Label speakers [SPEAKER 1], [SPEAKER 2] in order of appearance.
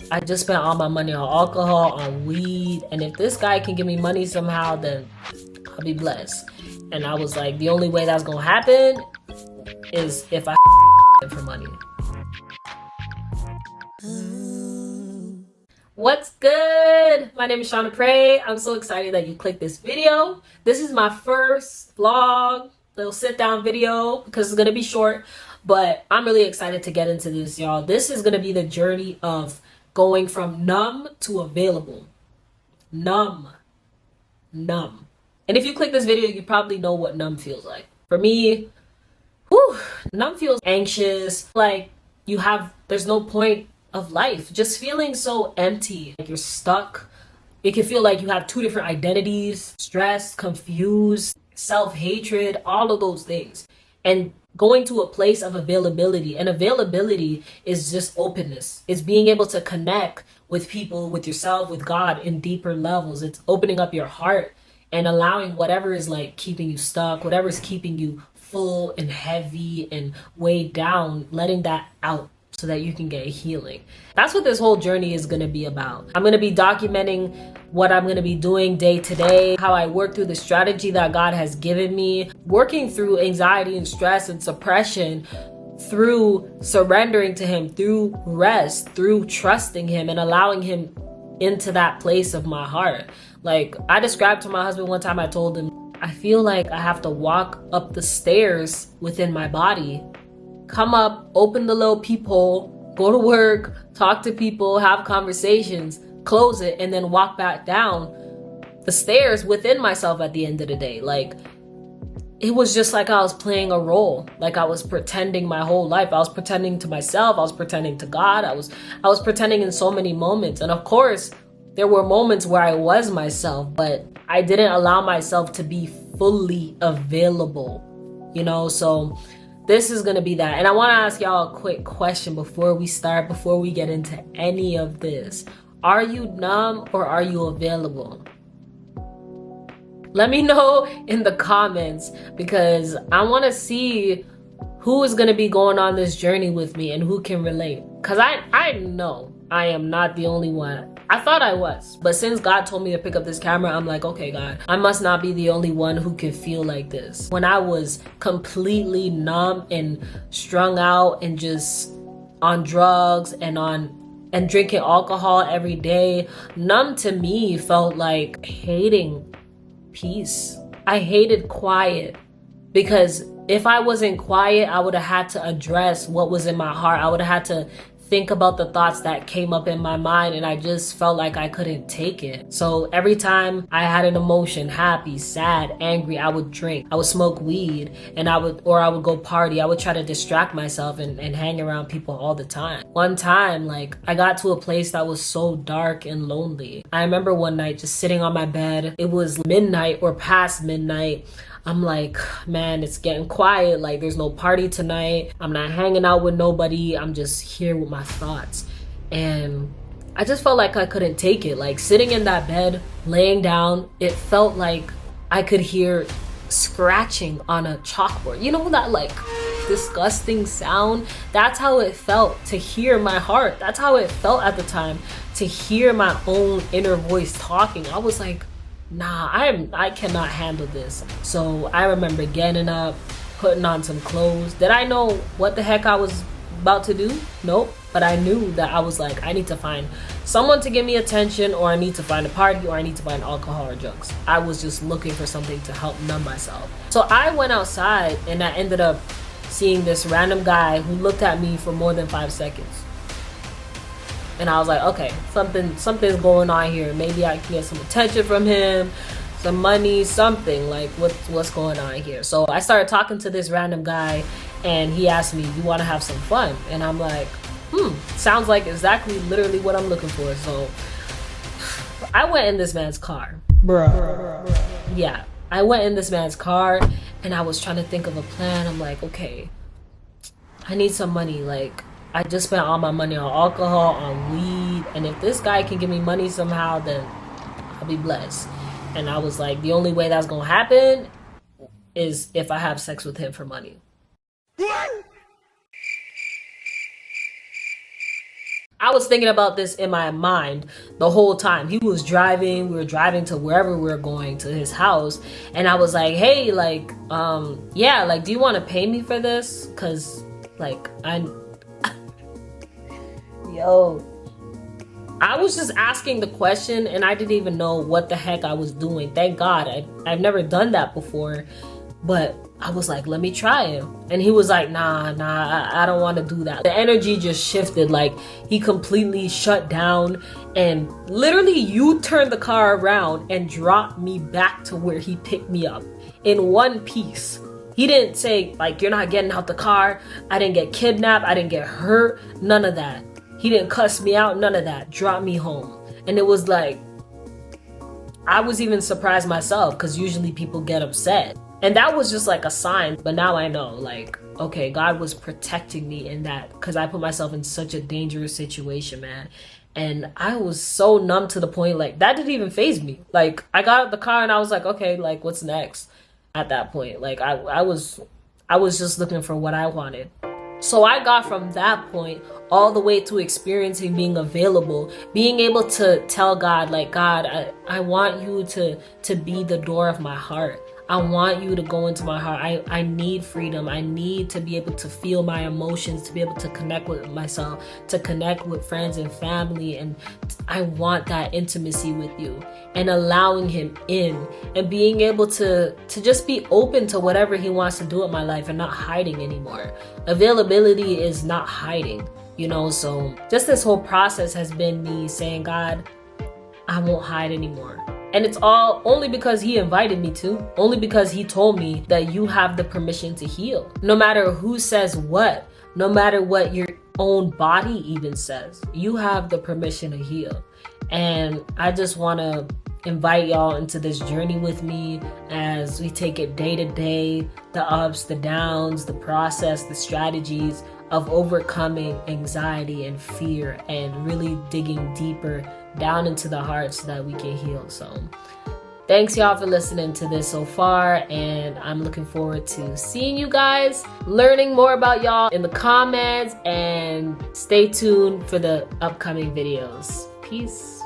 [SPEAKER 1] I just spent all my money on alcohol, on weed, and if this guy can give me money somehow, then I'll be blessed. And I was like, the only way that's gonna happen is if I him for money. What's good? My name is Shauna Prey. I'm so excited that you clicked this video. This is my first vlog, little sit down video, because it's gonna be short, but I'm really excited to get into this, y'all. This is gonna be the journey of going from numb to available. Numb. And if you click this video, you probably know what numb feels like. For me, numb feels anxious, like there's no point of life, just feeling so empty, like you're stuck. It can feel like you have two different identities, stressed, confused, self-hatred, all of those things. And going to a place of availability, and availability is just openness. It's being able to connect with people, with yourself, with God in deeper levels. It's opening up your heart and allowing whatever is like keeping you stuck, whatever is keeping you full and heavy and weighed down, letting that out so that you can get healing. That's what this whole journey is going to be about. I'm going to be documenting what I'm going to be doing day to day, how I work through the strategy that God has given me, working through anxiety and stress and suppression, through surrendering to Him, through rest, through trusting Him and allowing Him into that place of my heart. Like I described to my husband one time, I told him, I feel like I have to walk up the stairs within my body, come up, open the little peephole, go to work, talk to people, have conversations, close it, and then walk back down the stairs within myself at the end of the day. Like it was just like I was playing a role, like I was pretending my whole life. I was pretending to myself, I was pretending to God, I was pretending in so many moments. And of course, there were moments where I was myself, but I didn't allow myself to be fully available, you know? So this is gonna be that. And I wanna ask y'all a quick question before we start, before we get into any of this. Are you numb or are you available? Let me know in the comments, because I wanna see who is gonna be going on this journey with me and who can relate. Cause I know I am not the only one. I thought I was, but since God told me to pick up this camera, I'm like, okay, God, I must not be the only one who can feel like this. When I was completely numb and strung out and just on drugs and drinking alcohol every day, numb to me felt like hating peace. I hated quiet, because if I wasn't quiet, I would have had to address what was in my heart. I would have had to think about the thoughts that came up in my mind, and I just felt like I couldn't take it. So every time I had an emotion, happy, sad, angry, I would drink, I would smoke weed, and I would go party. I would try to distract myself and hang around people all the time. One time, like I got to a place that was so dark and lonely. I remember one night just sitting on my bed. It was midnight or past midnight. I'm like, man, it's getting quiet. Like there's no party tonight. I'm not hanging out with nobody. I'm just here with my thoughts. And I just felt like I couldn't take it. Like sitting in that bed, laying down, it felt like I could hear scratching on a chalkboard. You know that like disgusting sound? That's how it felt to hear my heart. That's how it felt at the time, to hear my own inner voice talking. I was like, nah, I cannot handle this. So I remember getting up, putting on some clothes. Did I know what the heck I was about to do? Nope. But I knew that I was like, I need to find someone to give me attention, or I need to find a party, or I need to find alcohol or drugs. I was just looking for something to help numb myself. So I went outside and I ended up seeing this random guy who looked at me for more than 5 seconds. And I was like, okay, something's going on here. Maybe I can get some attention from him, some money, something. Like what's going on here? So I started talking to this random guy, and he asked me, you want to have some fun? And I'm like, sounds like exactly literally what I'm looking for. So I went in this man's car. Bruh. Yeah, I went in this man's car and I was trying to think of a plan. I'm like, okay, I need some money. Like I just spent all my money on alcohol, on weed, and if this guy can give me money somehow, then I'll be blessed. And I was like, the only way that's gonna happen is if I have sex with him for money. I was thinking about this in my mind the whole time. He was driving, we were driving to wherever we were going, to his house, and I was like, hey, like, yeah, like, do you want to pay me for this? Because, like, yo, I was just asking the question, and I didn't even know what the heck I was doing. Thank God, I've never done that before, but I was like, let me try it. And he was like, nah, I don't want to do that. The energy just shifted. Like, he completely shut down, and literally you turned the car around and dropped me back to where he picked me up in one piece. He didn't say, like, you're not getting out the car. I didn't get kidnapped. I didn't get hurt. None of that. He didn't cuss me out. None of that. Dropped me home. And it was like, I was even surprised myself, because usually people get upset. And that was just like a sign. But now I know, like, okay, God was protecting me in that, because I put myself in such a dangerous situation, man. And I was so numb to the point, like, that didn't even faze me. Like, I got out the car and I was like, okay, like, what's next at that point? Like, I was just looking for what I wanted. So I got from that point all the way to experiencing being available, being able to tell God, like, God, I want you to be the door of my heart. I want you to go into my heart. I need freedom. I need to be able to feel my emotions, to be able to connect with myself, to connect with friends and family. And I want that intimacy with you, and allowing him in, and being able to just be open to whatever he wants to do in my life, and not hiding anymore. Availability is not hiding, you know? So just this whole process has been me saying, God, I won't hide anymore. And it's all only because he invited me to, only because he told me that you have the permission to heal. No matter who says what, no matter what your own body even says, you have the permission to heal. And I just want to invite y'all into this journey with me as we take it day to day, the ups, the downs, the process, the strategies of overcoming anxiety and fear, and really digging deeper down into the heart so that we can heal. So thanks y'all for listening to this so far, and I'm looking forward to seeing you guys, learning more about y'all in the comments, and stay tuned for the upcoming videos. Peace.